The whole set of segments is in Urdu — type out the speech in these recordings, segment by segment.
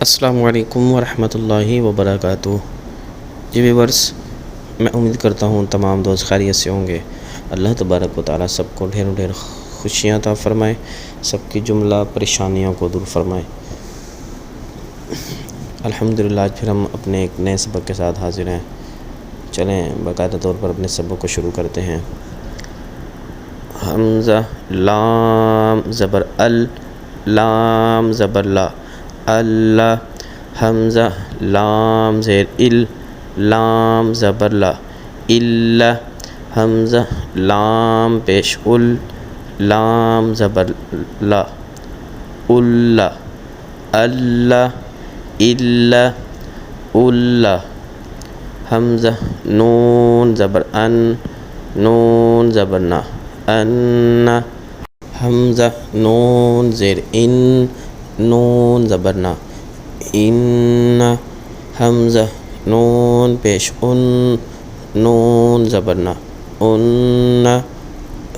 السلام علیکم ورحمۃ اللہ وبرکاتہ۔ جی ویورس، میں امید کرتا ہوں تمام دوست خیریت سے ہوں گے۔ اللہ تبارک و تعالیٰ سب کو ڈھیر خوشیاں عطا فرمائے، سب کی جملہ پریشانیوں کو دور فرمائے۔ الحمدللہ آج پھر ہم اپنے ایک نئے سبق کے ساتھ حاضر ہیں۔ چلیں باقاعدہ طور پر اپنے سبق کو شروع کرتے ہیں۔ حمزہ لام زبر ال، لام زبر لا، اللہ۔ حمزہ لام زیر ال، لام زبر لا، الا۔ حمزہ لام پیش ال، لام زبر لا، الا، اللہ، الا، الا۔ حمزہ نون زبر ان، نون زبر نا، انا۔ حمزہ نون زیر ان، نون زبر نا، ان۔ حمزہ نون پیش ان، نون زبر نا، ان،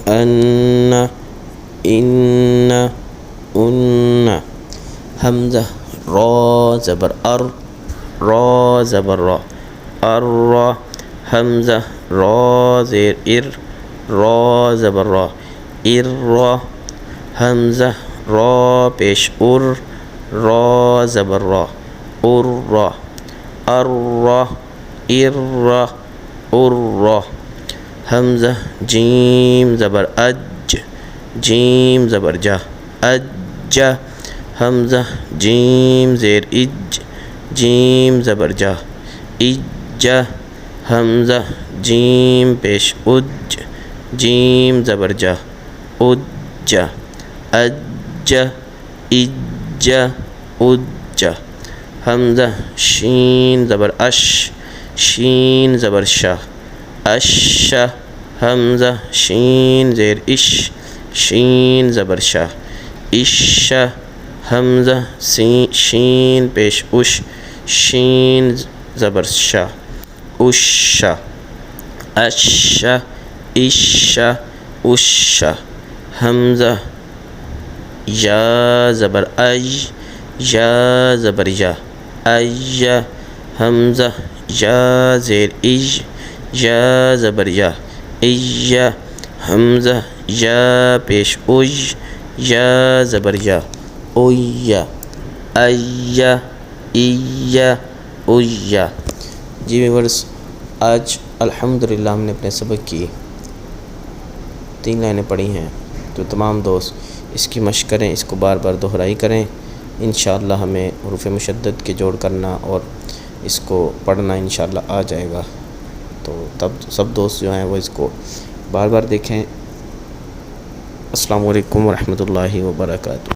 ان، ان، ان۔ حمزہ را زبر ار، را زبر را، ار۔ حمزہ را زیر ار، را زبر را، ار۔ حمزہ را پیش ار، را زبر را، ار، ار، ار، ار۔ حمزہ جیم زبر اج، جیم زبر جا، اج۔ حمزہ جیم زیر اج، جیم زبر جا، اج۔ حمزہ جیم پیش اج، جیم زبر جا، اج، اج، اج، اج۔ حمزہ شین زبر اش، شین زبر شا، اش۔ حمزہ شین زیر اش، شین زبر شا، اش۔ حمزہ شین پیش اش، شین زبر شا، اش، اش، اش، اش۔ حمزہ یا زبر اج، یا زبر یا، اج۔ حمزہ یا زیر اج، یا زبر یا، اج۔ حمزہ یا پیش اج، یا زبر یا، اوی، ای، ای، اوی۔ جی ویورس، آج الحمدللہ ہم نے اپنے سبق کی 3 لائنیں پڑھی ہیں، تو تمام دوست اس کی مشق کریں، اس کو بار بار دہرائی کریں۔ انشاءاللہ ہمیں حروف مشدد کے جوڑ کرنا اور اس کو پڑھنا انشاءاللہ آ جائے گا۔ تو تب سب دوست جو ہیں وہ اس کو بار بار دیکھیں۔ السلام علیکم ورحمۃ اللہ وبرکاتہ۔